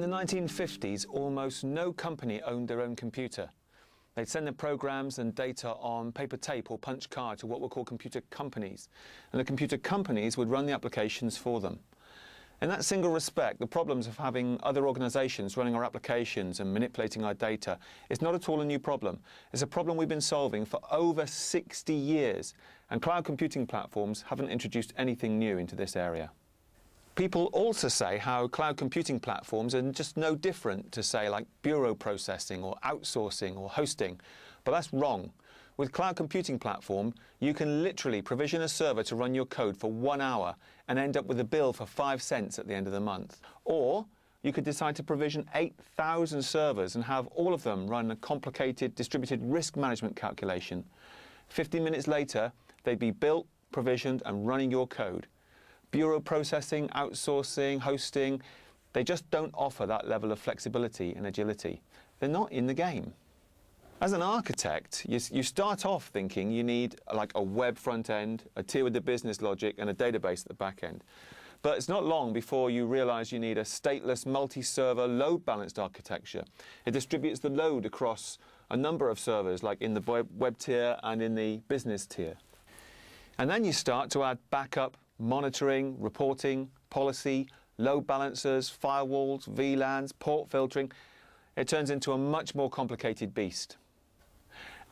In the 1950s, almost no company owned their own computer. They'd send their programs and data on paper tape or punch card to what were called computer companies, and the computer companies would run the applications for them. In that single respect, the problems of having other organizations running our applications and manipulating our data is not at all a new problem. It's a problem we've been solving for over 60 years, and cloud computing platforms haven't introduced anything new into this area. People also say how cloud computing platforms are just no different to, say, like bureau processing or outsourcing or hosting, but that's wrong. With cloud computing platform, you can literally provision a server to run your code for 1 hour and end up with a bill for 5 cents at the end of the month. Or you could decide to provision 8,000 servers and have all of them run a complicated distributed risk management calculation. 15 minutes later, they'd be built, provisioned, and running your code. Bureau processing, outsourcing, hosting, they just don't offer that level of flexibility and agility. They're not in the game. As an architect, you start off thinking you need like a web front end, a tier with the business logic, and a database at the back end. But it's not long before you realize you need a stateless, multi-server, load-balanced architecture. It distributes the load across a number of servers, like in the web tier and in the business tier. And then you start to add backup, monitoring, reporting, policy, load balancers, firewalls, VLANs, port filtering. It turns into a much more complicated beast.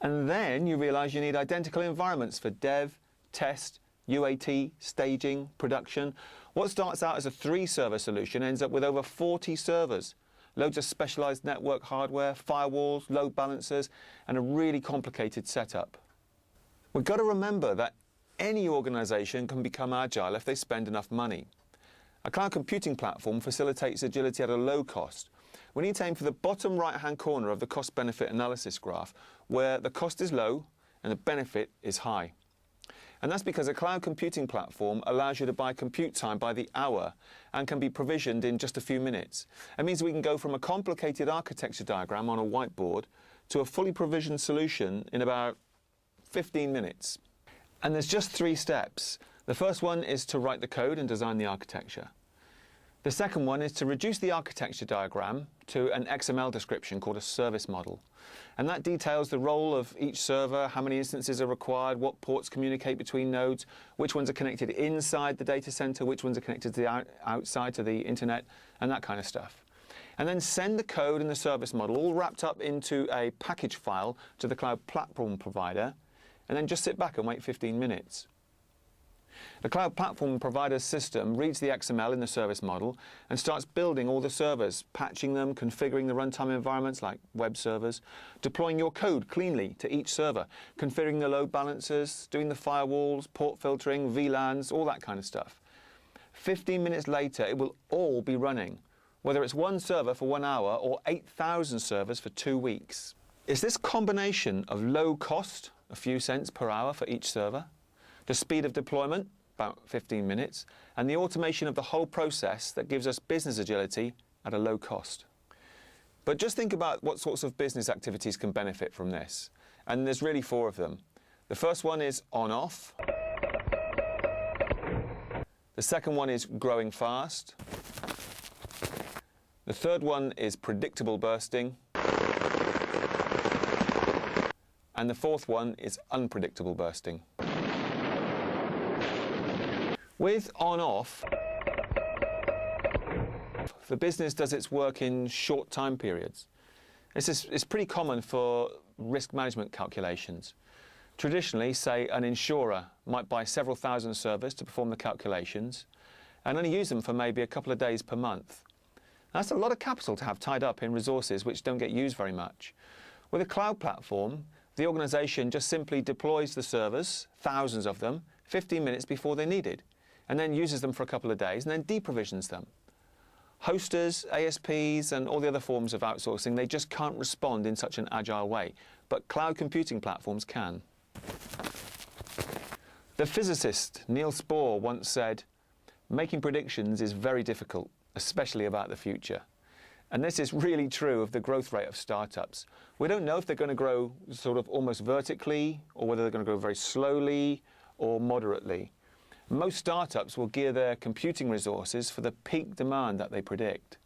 And then you realize you need identical environments for dev, test, UAT, staging, production. What starts out as a 3-server solution ends up with over 40 servers, loads of specialized network hardware, firewalls, load balancers, and a really complicated setup. We've got to remember that any organization can become agile if they spend enough money. A cloud computing platform facilitates agility at a low cost. We need to aim for the bottom right-hand corner of the cost-benefit analysis graph, where the cost is low and the benefit is high. And that's because a cloud computing platform allows you to buy compute time by the hour and can be provisioned in just a few minutes. It means we can go from a complicated architecture diagram on a whiteboard to a fully provisioned solution in about 15 minutes. And there's just 3 steps. The first one is to write the code and design the architecture. The second one is to reduce the architecture diagram to an XML description called a service model. And that details the role of each server, how many instances are required, what ports communicate between nodes, which ones are connected inside the data center, which ones are connected to the outside to the internet, and that kind of stuff. And then send the code and the service model all wrapped up into a package file to the cloud platform provider, and then just sit back and wait 15 minutes. The cloud platform provider's system reads the XML in the service model and starts building all the servers, patching them, configuring the runtime environments like web servers, deploying your code cleanly to each server, configuring the load balancers, doing the firewalls, port filtering, VLANs, all that kind of stuff. 15 minutes later, it will all be running, whether it's one server for 1 hour or 8,000 servers for 2 weeks. It's this combination of low cost, a few cents per hour for each server, the speed of deployment, about 15 minutes, and the automation of the whole process that gives us business agility at a low cost. But just think about what sorts of business activities can benefit from this. And there's really 4 of them. The first one is on-off. The second one is growing fast. The third one is predictable bursting. And the fourth one is unpredictable bursting. With on-off, the business does its work in short time periods. It's pretty common for risk management calculations. Traditionally, say an insurer might buy several thousand servers to perform the calculations and only use them for maybe a couple of days per month. That's a lot of capital to have tied up in resources which don't get used very much. With a cloud platform, the organization just simply deploys the servers, thousands of them, 15 minutes before they're needed, and then uses them for a couple of days and then deprovisions them. Hosters, ASPs, and all the other forms of outsourcing, they just can't respond in such an agile way, but cloud computing platforms can. The physicist Niels Bohr once said, "Making predictions is very difficult, especially about the future." And this is really true of the growth rate of startups. We don't know if they're going to grow sort of almost vertically, or whether they're going to grow very slowly or moderately. Most startups will gear their computing resources for the peak demand that they predict.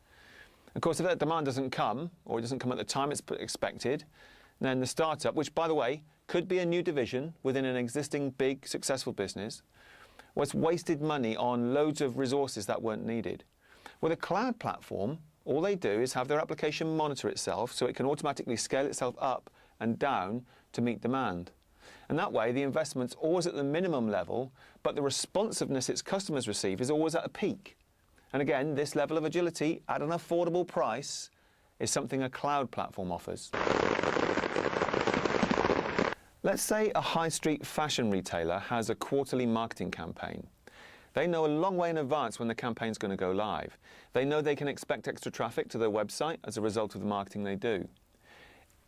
Of course, if that demand doesn't come, or it doesn't come at the time it's expected, then the startup, which, by the way, could be a new division within an existing big, successful business, was wasted money on loads of resources that weren't needed. With a cloud platform, all they do is have their application monitor itself so it can automatically scale itself up and down to meet demand. And that way, the investment's always at the minimum level, but the responsiveness its customers receive is always at a peak. And again, this level of agility at an affordable price is something a cloud platform offers. Let's say a high street fashion retailer has a quarterly marketing campaign. They know a long way in advance when the campaign's going to go live. They know they can expect extra traffic to their website as a result of the marketing they do.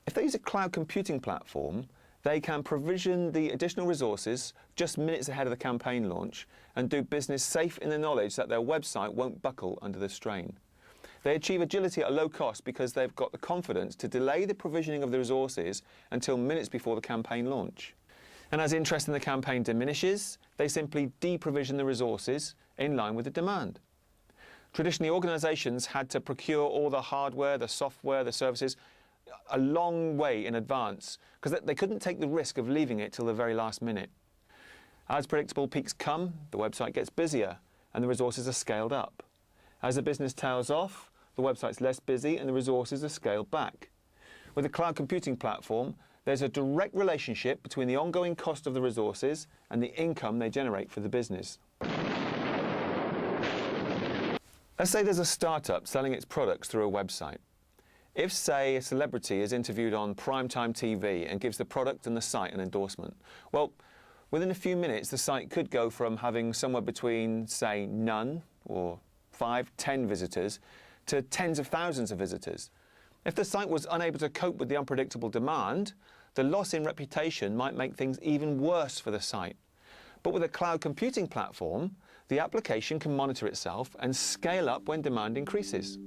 If they use a cloud computing platform, they can provision the additional resources just minutes ahead of the campaign launch and do business safe in the knowledge that their website won't buckle under the strain. They achieve agility at a low cost because they've got the confidence to delay the provisioning of the resources until minutes before the campaign launch. And as interest in the campaign diminishes, they simply deprovision the resources in line with the demand. Traditionally, organizations had to procure all the hardware, the software, the services a long way in advance because they couldn't take the risk of leaving it till the very last minute. As predictable peaks come, the website gets busier and the resources are scaled up. As the business tails off, the website's less busy and the resources are scaled back. With a cloud computing platform, there's a direct relationship between the ongoing cost of the resources and the income they generate for the business. Let's say there's a startup selling its products through a website. If, say, a celebrity is interviewed on primetime TV and gives the product and the site an endorsement, well, within a few minutes the site could go from having somewhere between, say, none or 5, 10 visitors to tens of thousands of visitors. If the site was unable to cope with the unpredictable demand, the loss in reputation might make things even worse for the site. But with a cloud computing platform, the application can monitor itself and scale up when demand increases.